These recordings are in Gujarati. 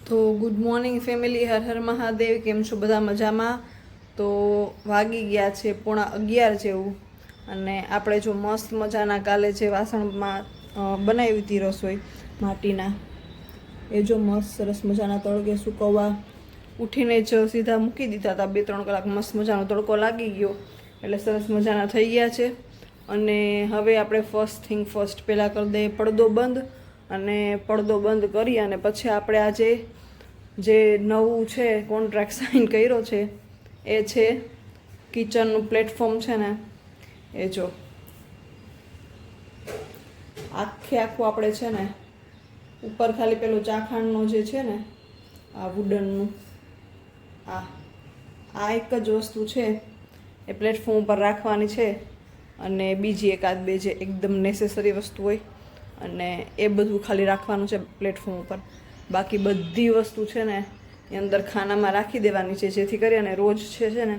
તો good morning family, Har Har Mahadev. કેમ છો બધા? મજામાં? તો વાગી ગયા છે 11:15 જેવું, અને આપણે જો મસ્ત મજાના કાલે જે વાસણમાં બનાવી હતી રસોઈ માટીના, એ જો મસ્ત સરસ મજાના તડકે સુકવવા ઉઠીને જ સીધા મૂકી દીધા હતા. 2-3 કલાક મસ્ત મજાનો તડકો લાગી ગયો એટલે સરસ મજાના થઈ ગયા છે. અને હવે આપણે ફર્સ્ટ થિંગ ફર્સ્ટ પહેલાં કરી દઈએ પડદો બંધ, અને પડદો બંધ કરી અને પછી આપણે આજે જે નવું છે કોન્ટ્રાક્ટ સાઇન કર્યો છે એ છે કિચનનું પ્લેટફોર્મ છે ને, એ જો આખું આપણે છે ને ઉપર ખાલી પેલું ચાખાણનો જે છે ને આ વુડનનું આ એક જ વસ્તુ છે એ પ્લેટફોર્મ ઉપર રાખવાની છે, અને બીજી એકાદ બે જે એકદમ નેસેસરી વસ્તુ હોય અને એ બધું ખાલી રાખવાનું છે પ્લેટફોર્મ ઉપર. બાકી બધી વસ્તુ છે ને એ અંદર ખાનામાં રાખી દેવાની છે, જેથી કરી અને રોજ છે ને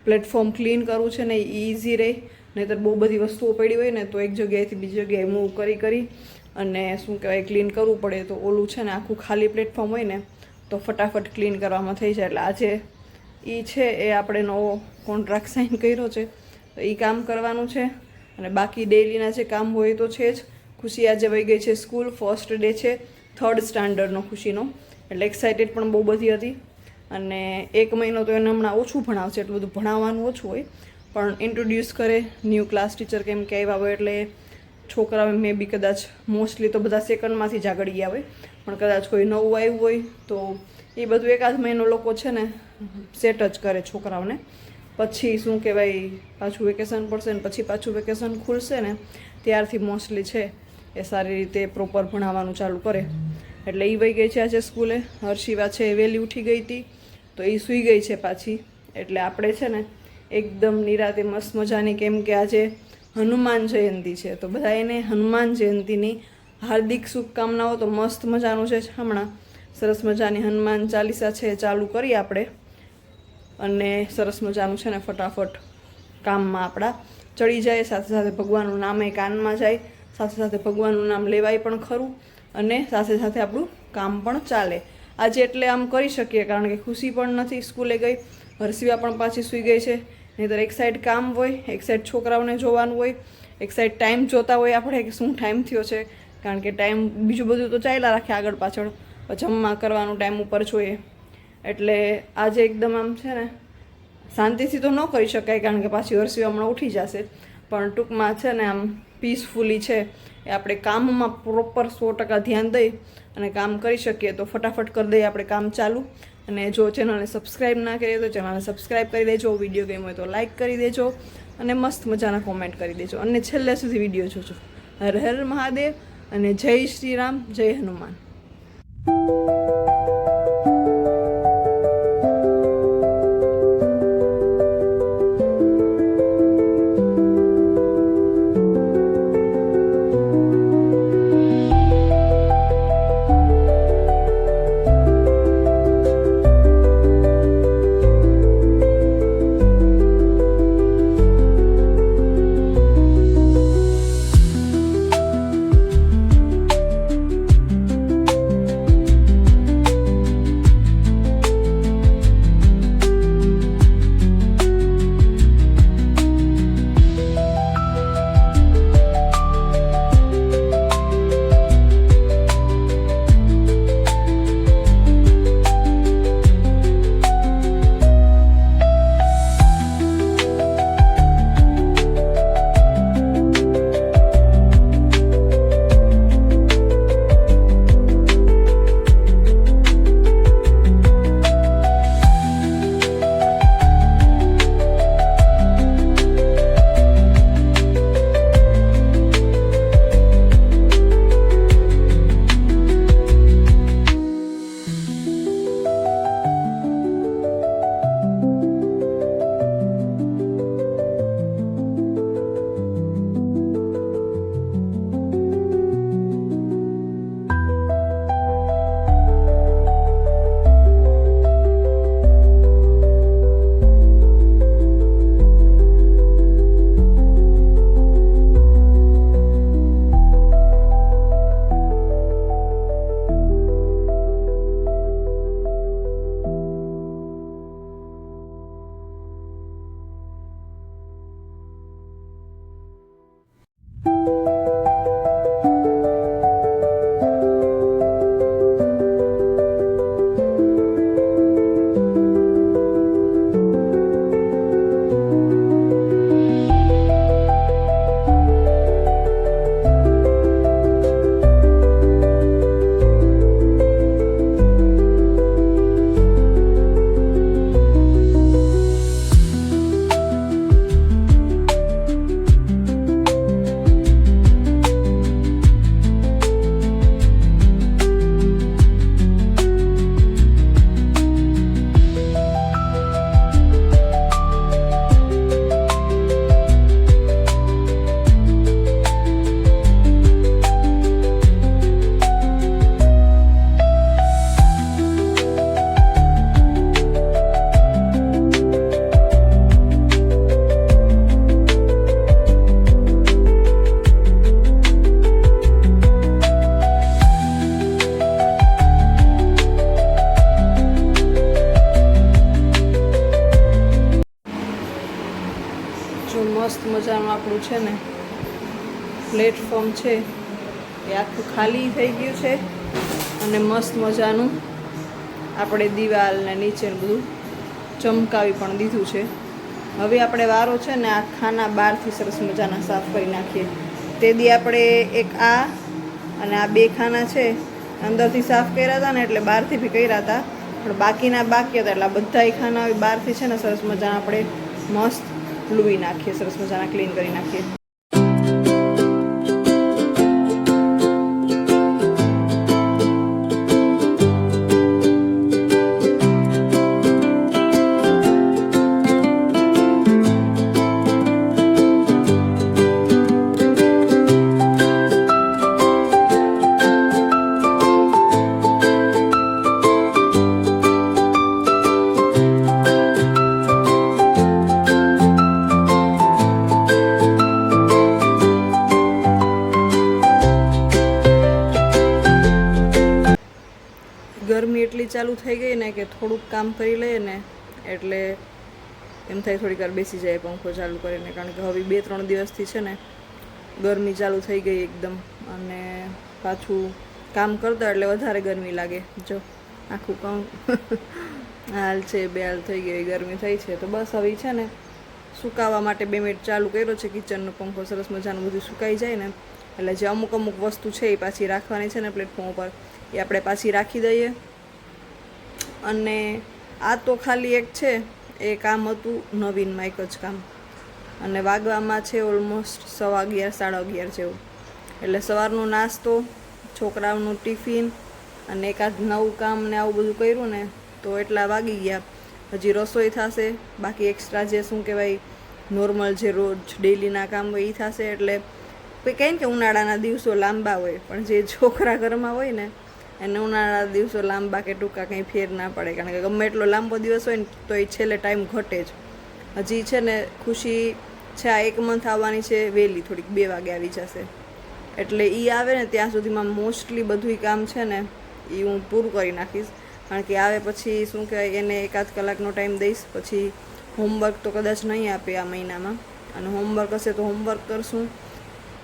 પ્લેટફોર્મ ક્લીન કરવું છે ને એ ઇઝી રહે. નહીંતર બહુ બધી વસ્તુઓ પડી હોય ને તો એક જગ્યાએથી બીજી જગ્યાએ મૂવ કરી અને શું કહેવાય ક્લીન કરવું પડે. તો ઓલું છે ને આખું ખાલી પ્લેટફોર્મ હોય ને તો ફટાફટ ક્લીન કરવામાં થઈ જાય. એટલે આજે એ છે એ આપણે નવો કોન્ટ્રાક્ટ સાઇન કર્યો છે તો એ કામ કરવાનું છે. અને બાકી ડેઈલીના જે કામ હોય તો છે જ. ખુશી આજે વહી ગઈ છે સ્કૂલ, ફર્સ્ટ ડે છે 3rd સ્ટાન્ડર્ડનો ખુશીનો, એટલે એક્સાઇટેડ પણ બહુ બધી હતી. અને 1 મહિનો તો એને હમણાં ઓછું ભણાવશે, એટલું બધું ભણાવવાનું ઓછું હોય, પણ ઇન્ટ્રોડ્યુસ કરે ન્યૂ ક્લાસ ટીચર કેમ કે આવ્યા હોય એટલે છોકરાઓ મે બી કદાચ મોસ્ટલી તો બધા સેકન્ડમાંથી જ આગળ ગયા હોય, પણ કદાચ કોઈ નવું આવ્યું હોય તો એ બધું 1-8 મહિનો લોકો છે ને સેટ જ કરે છોકરાઓને. પછી શું કહેવાય પાછું વેકેશન પડશે ને પછી પાછું વેકેશન ખુલશે ને ત્યારથી મોસ્ટલી છે એ સારી રીતે પ્રોપર ભણાવવાનું ચાલુ કરે. એટલે એ વહી ગઈ છે આજે સ્કૂલે. હર્ષિવા છે એ વહેલી ઉઠી ગઈ હતી તો એ સૂઈ ગઈ છે પાછી. એટલે આપણે છે ને એકદમ નિરાતે મસ્ત મજાની, કેમ કે આજે હનુમાન જયંતિ છે તો બધા એને હનુમાન જયંતિની હાર્દિક શુભકામનાઓ. તો મસ્ત મજાનું છે હમણાં સરસ મજાની હનુમાન ચાલીસા છે ચાલુ કરી આપણે, અને સરસ મજાનું છે ને ફટાફટ કામમાં આપણા ચડી જાય. સાથે સાથે ભગવાનનું નામ એ કાનમાં જાય, સાથે સાથે ભગવાનનું નામ લેવાય પણ ખરું, અને સાથે સાથે આપણું કામ પણ ચાલે. આજે એટલે આમ કરી શકીએ કારણ કે ખુશી પણ નથી સ્કૂલે ગઈ, હર્ષિવા પણ પાછી સૂઈ ગઈ છે. નહીંતર એક સાઈડ કામ હોય, એક સાઈડ છોકરાઓને જોવાનું હોય, એક સાઈડ ટાઈમ જોતા હોય આપણે કે શું ટાઈમ થયો છે, કારણ કે ટાઈમ બીજું બધું તો ચાલ્યા રાખે આગળ પાછળ, જમવા કરવાનું ટાઈમ ઉપર જોઈએ. એટલે આજે એકદમ આમ છે ને શાંતિથી તો ન કરી શકાય કારણ કે પાછી હર્ષિવા હમણાં ઉઠી જશે, પણ ટૂંકમાં છે ને આમ પીસફુલી છે એ આપણે કામમાં પ્રોપર 100% ધ્યાન દઈ અને કામ કરી શકીએ. તો ફટાફટ કરી દઈએ આપણે કામ ચાલુ. અને જો ચેનલને સબસ્ક્રાઈબ ના કરીએ તો ચેનલને સબસ્ક્રાઈબ કરી દેજો, વિડીયો ગમ્યો હોય તો લાઇક કરી દેજો, અને મસ્ત મજાના કોમેન્ટ કરી દેજો, અને છેલ્લે સુધી વિડીયો જોજો. હર હર મહાદેવ, અને જય શ્રી રામ, જય હનુમાન. મજાનું આપણું છે ને પ્લેટફોર્મ છે એ આખું ખાલી થઈ ગયું છે અને મસ્ત મજાનું આપણે દિવાલ ને નીચે બધું ચમકાવી પણ દીધું છે. હવે આપણે વારો છે ને આ ખાના બહારથી સરસ મજાના સાફ કરી નાખીએ. તે દી આપણે એક આ અને આ 2 ખાના છે અંદરથી સાફ કર્યા હતા ને, એટલે બહારથી બી કર્યા હતા, પણ બાકીના બાકી હતા એટલે આ બધા ખાના બહારથી છે ને સરસ મજાના આપણે મસ્ત લૂવી નાખીએ, સરસ મજાના ક્લીન કરી નાખીએ. ગરમી એટલી ચાલુ થઈ ગઈ ને કે થોડુંક કામ કરી લઈએ ને એટલે એમ થાય થોડીક વાર બેસી જાય પંખો ચાલુ કરીને, કારણ કે હવે 2-3 દિવસથી છે ને ગરમી ચાલુ થઈ ગઈ એકદમ, અને પાછું કામ કરતા એટલે વધારે ગરમી લાગે. જો આખું કામ હાલ છે, 2 હાલ થઈ ગઈ, ગરમી થઈ છે. તો બસ હવે છે ને સુકાવા માટે 2 મિનિટ ચાલુ કર્યો છે કિચનનો પંખો, સરસ મજાનું બધું સુકાઈ જાય ને એટલે જે અમુક વસ્તુ છે એ પાછી રાખવાની છે ને પ્લેટફોર્મ ઉપર, એ આપણે પાછી રાખી દઈએ. અને આ તો ખાલી એક છે એ કામ હતું નવીનમાં, એક જ કામ, અને વાગવામાં છે ઓલમોસ્ટ 11:30-11:30 જેવું. એટલે સવારનો નાસ્તો, છોકરાઓનું ટિફિન અને એકાદ નવું કામ ને આવું બધું કર્યું ને તો એટલા વાગી ગયા. હજી રસોઈ થશે, બાકી એક્સ્ટ્રા જે શું કહેવાય નોર્મલ જે રોજ ડેઈલીના કામ હોય એ થશે. એટલે કંઈ કે ઉનાળાના દિવસો લાંબા હોય, પણ જે છોકરા ઘરમાં હોય ને એને ઉનાળાના દિવસો લાંબા કે ટૂંકા કંઈ ફેર ના પડે, કારણ કે ગમે એટલો લાંબો દિવસ હોય ને તો એ છેલ્લે ટાઈમ ઘટે જ. હજી છે ને ખુશી છે આ 1 મંથ આવવાની છે વહેલી, થોડીક 2 વાગે આવી જશે, એટલે એ આવે ને ત્યાં સુધીમાં મોસ્ટલી બધું કામ છે ને એ હું પૂરું કરી નાખીશ. કારણ કે આવે પછી શું કહેવાય એને 1-8 કલાકનો ટાઈમ દઈશ, પછી હોમવર્ક તો કદાચ નહીં આપે આ મહિનામાં, અને હોમવર્ક હશે તો હોમવર્ક કરશું,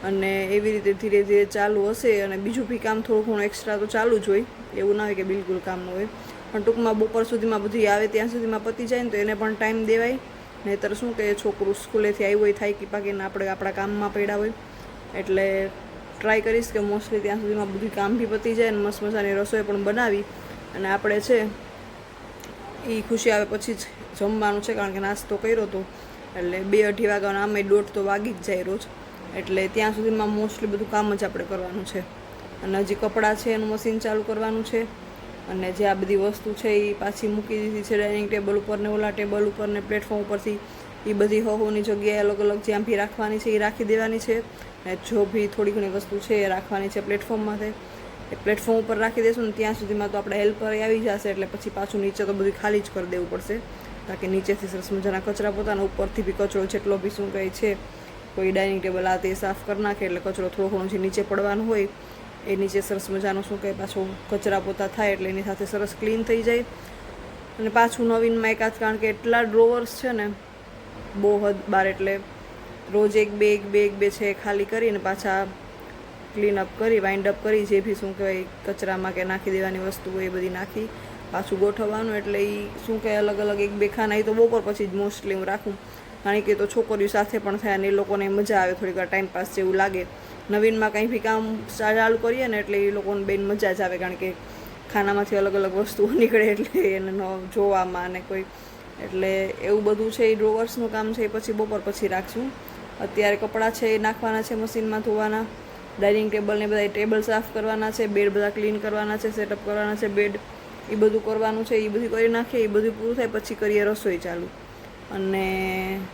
અને એવી રીતે ધીરે ધીરે ચાલુ હશે. અને બીજું બી કામ થોડું ઘણું એક્સ્ટ્રા તો ચાલુ જ હોય, એવું ના હોય કે બિલકુલ કામ ન હોય, પણ ટૂંકમાં બપોર સુધીમાં બધું આવે ત્યાં સુધીમાં પતી જાય ને તો એને પણ ટાઈમ દેવાય. નહીંતર શું કે છોકરું સ્કૂલેથી આવ્યું હોય થાકી પાકીને આપણે આપણા કામમાં પડ્યા હોય, એટલે ટ્રાય કરીશ કે મોસ્ટલી ત્યાં સુધીમાં બધું કામ બી પતી જાય અને મસ્ત મજાની રસોઈ પણ બનાવી અને આપણે છે એ ખુશી આવે પછી જ જમવાનું છે. કારણ કે નાસ્તો કર્યો હતો એટલે 2-2:30 વાગ્યાનો, આમે 1:30 તો વાગી જ જાય રોજ, એટલે ત્યાં સુધીમાં મોસ્ટલી બધું કામ જ આપણે કરવાનું છે. અને હજી કપડાં છે એનું મશીન ચાલુ કરવાનું છે, અને જે આ બધી વસ્તુ છે એ પાછી મૂકી દીધી છે ડાઇનિંગ ટેબલ ઉપર ને ઓલા ટેબલ ઉપર ને પ્લેટફોર્મ ઉપરથી, એ બધી હોની જગ્યાએ અલગ અલગ જ્યાં બી રાખવાની છે એ રાખી દેવાની છે. અને જો બી થોડી ઘણી વસ્તુ છે એ રાખવાની છે પ્લેટફોર્મમાંથી, એ પ્લેટફોર્મ ઉપર રાખી દઈશું ને ત્યાં સુધીમાં તો આપણે હેલ્પર આવી જશે, એટલે પછી પાછું નીચે તો બધું ખાલી જ કરી દેવું પડશે, તાકી નીચેથી સરસ મજાના કચરા પોતાના, ઉપરથી બી કચરો જેટલો બી શું કહે છે કોઈ ડાઇનિંગ ટેબલ આ તે સાફ કરી નાખે, એટલે કચરો થોડો ઘણો જે નીચે પડવાનું હોય એ નીચે સરસ મજાનું શું કહે પાછું કચરા પોતા થાય એટલે એની સાથે સરસ ક્લીન થઈ જાય. અને પાછું નવીનમાં એકાદ, કારણ કે એટલા ડ્રોવર્સ છે ને બહુ હદ બાર, એટલે રોજ 1-2 છે ખાલી કરીને પાછા ક્લીન અપ કરી વાઇન્ડ અપ કરી, જે બી શું કહેવાય કચરામાં કે નાખી દેવાની વસ્તુ હોય એ બધી નાખી પાછું ગોઠવવાનું. એટલે એ શું કહે અલગ અલગ 1-2 ખાના, એ તો બપોર પછી જ મોસ્ટલી હું રાખું, કારણ કે તો છોકરીઓ સાથે પણ થાય અને એ લોકોને મજા આવે, થોડીક વાર ટાઈમપાસ જેવું લાગે. નવીનમાં કંઈ બી કામ ચાલુ કરીએ ને એટલે એ લોકોને બેન મજા જ આવે, કારણ કે ખાનામાંથી અલગ અલગ વસ્તુઓ નીકળે એટલે એને જોવામાં અને કોઈ, એટલે એવું બધું છે. એ ડ્રોવર્સનું કામ છે એ પછી બપોર પછી રાખશું. અત્યારે કપડાં છે એ નાખવાના છે મશીનમાં ધોવાના, ડાઇનિંગ ટેબલ ને બધા ટેબલ સાફ કરવાના છે, બેડ બધા ક્લીન કરવાના છે, સેટઅપ કરવાના છે બેડ, એ બધું કરવાનું છે. એ બધું કરી નાખીએ, એ બધું પૂરું થાય પછી કરીએ રસોઈ ચાલુ, અને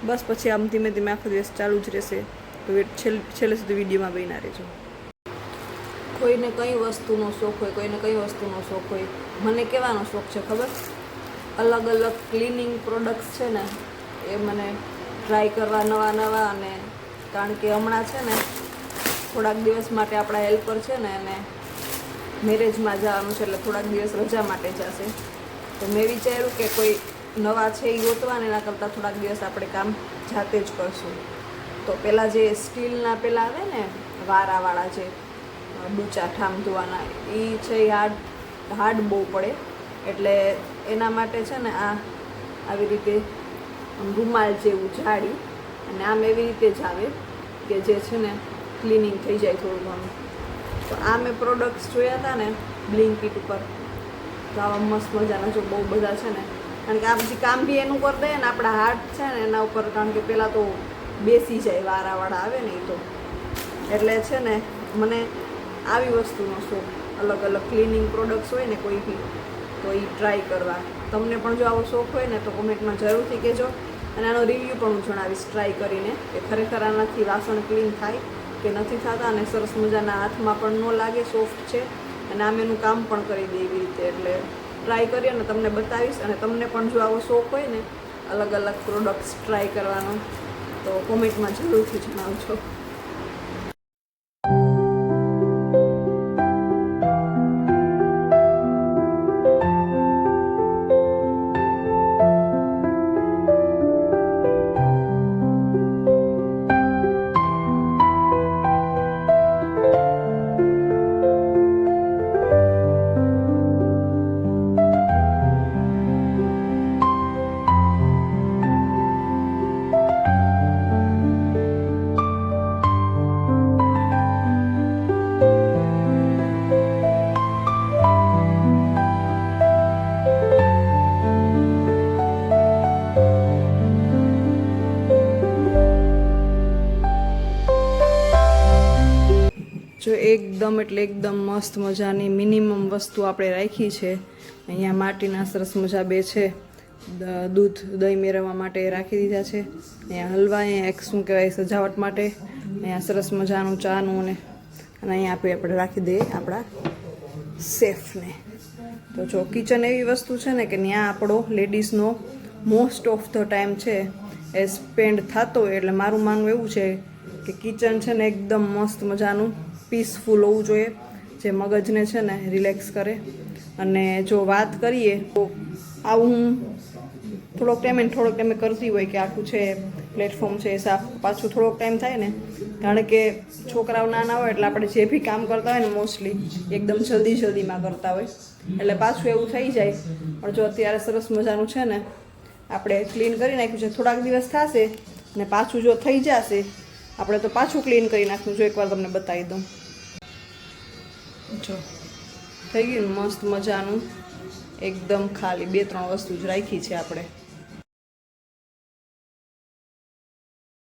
બસ પછી આમ ધીમે ધીમે આખો દિવસ ચાલુ જ રહેશે. તો છેલ્લે સુધી વિડીયોમાં બન્યા રહેજો. કોઈને કઈ વસ્તુનો શોખ હોય, કોઈને કઈ વસ્તુનો શોખ હોય. મને કહેવાનો શોખ છે ખબર, અલગ અલગ ક્લિનિંગ પ્રોડક્ટ્સ છે ને એ મને ટ્રાય કરવા નવા, અને કારણ કે હમણાં છે ને થોડાક દિવસ માટે આપણા હેલ્પર છે ને એને મેરેજમાં જવાનું છે, એટલે થોડાક દિવસ રજા માટે જશે. તો મેં વિચાર્યું કે કોઈ નવા છે એ ગોતવાને એના કરતાં થોડાક દિવસ આપણે કામ જાતે જ કરશું. તો પહેલાં જે સ્ટીલના પહેલાં આવે ને વારાવાળા જે ડૂચા ઠામ ધોવાના એ છે એ હાર્ડ બહુ પડે, એટલે એના માટે છે ને આ આવી રીતે રૂમાલ જેવું જાડી અને આમ એવી રીતે જ આવે કે જે છે ને ક્લિનિંગ થઈ જાય થોડું ઘણું. તો આ મેં પ્રોડક્ટ્સ જોયા હતા ને બ્લિંકિટ ઉપર, તો આવા મસ્ત મજાના જો બહુ બધા છે ને, કારણ કે આ પછી કામ બી એનું કરી દે ને આપણા હાથ છે ને એના ઉપર, કારણ કે પહેલાં તો બેસી જાય વારાવાળા આવે ને એ તો, એટલે છે ને મને આવી વસ્તુનો શોખ, અલગ અલગ ક્લિનિંગ પ્રોડક્ટ્સ હોય ને કોઈ બી તો એ ટ્રાય કરવા. તમને પણ જો આવો શોખ હોય ને તો કોમેન્ટમાં જરૂરથી કહેજો, અને આનો રિવ્યૂ પણ હું જણાવીશ ટ્રાય કરીને કે ખરેખર આનાથી વાસણ ક્લીન થાય કે નથી થતા, અને સરસ મજાના હાથમાં પણ ન લાગે, સોફ્ટ છે અને આમ એનું કામ પણ કરી દે એવી રીતે. એટલે ટ્રાય કરી અને તમને બતાવીશ, અને તમને પણ જો આવો શોખ હોય ને અલગ અલગ પ્રોડક્ટ્સ ટ્રાય કરવાનો તો કોમેન્ટમાં જરૂરથી જણાવજો. જો એકદમ એટલે એકદમ મસ્ત મજાની મિનિમમ વસ્તુ આપણે રાખી છે. અહીંયા માટીના સરસ મજા બે છે, દૂધ દહીં મેળવવા માટે રાખી દીધા છે. અહીંયા હલવા, અહીંયા એક શું કહેવાય સજાવટ માટે, અહીંયા સરસ મજાનું ચાનું અને અહીંયા આપણે રાખી દઈએ આપણા સેફને. તો જો કિચન એવી વસ્તુ છે ને કે ત્યાં આપણો લેડીઝનો મોસ્ટ ઓફ ધ ટાઈમ છે એ સ્પેન્ડ થતો હોય. એટલે મારું માનવું એવું છે કે કિચન છે ને એકદમ મસ્ત મજાનું પીસફુલ હોવું જોઈએ, જે મગજને છે ને રિલેક્સ કરે. અને જો વાત કરીએ તો આવું થોડોક ટાઈમે કરતી હોય કે આખું છે પ્લેટફોર્મ છે સાફ, પાછું થોડોક ટાઈમ થાય ને, કારણ કે છોકરાઓ નાના હોય એટલે આપણે જે બી કામ કરતા હોય ને મોસ્ટલી એકદમ જલ્દીમાં કરતા હોય, એટલે પાછું એવું થઈ જાય. પણ જો અત્યારે સરસ મજાનું છે ને આપણે ક્લીન કરી નાખ્યું છે, થોડાક દિવસ થશે ને પાછું જો થઈ જશે આપણે તો પાછું ક્લીન કરી નાખ્યું. જો એકવાર તમને બતાવી દઉં, જો થઈ ગયું મસ્ત મજાનું, એકદમ ખાલી 2-3 વસ્તુ જ રાખી છે આપણે.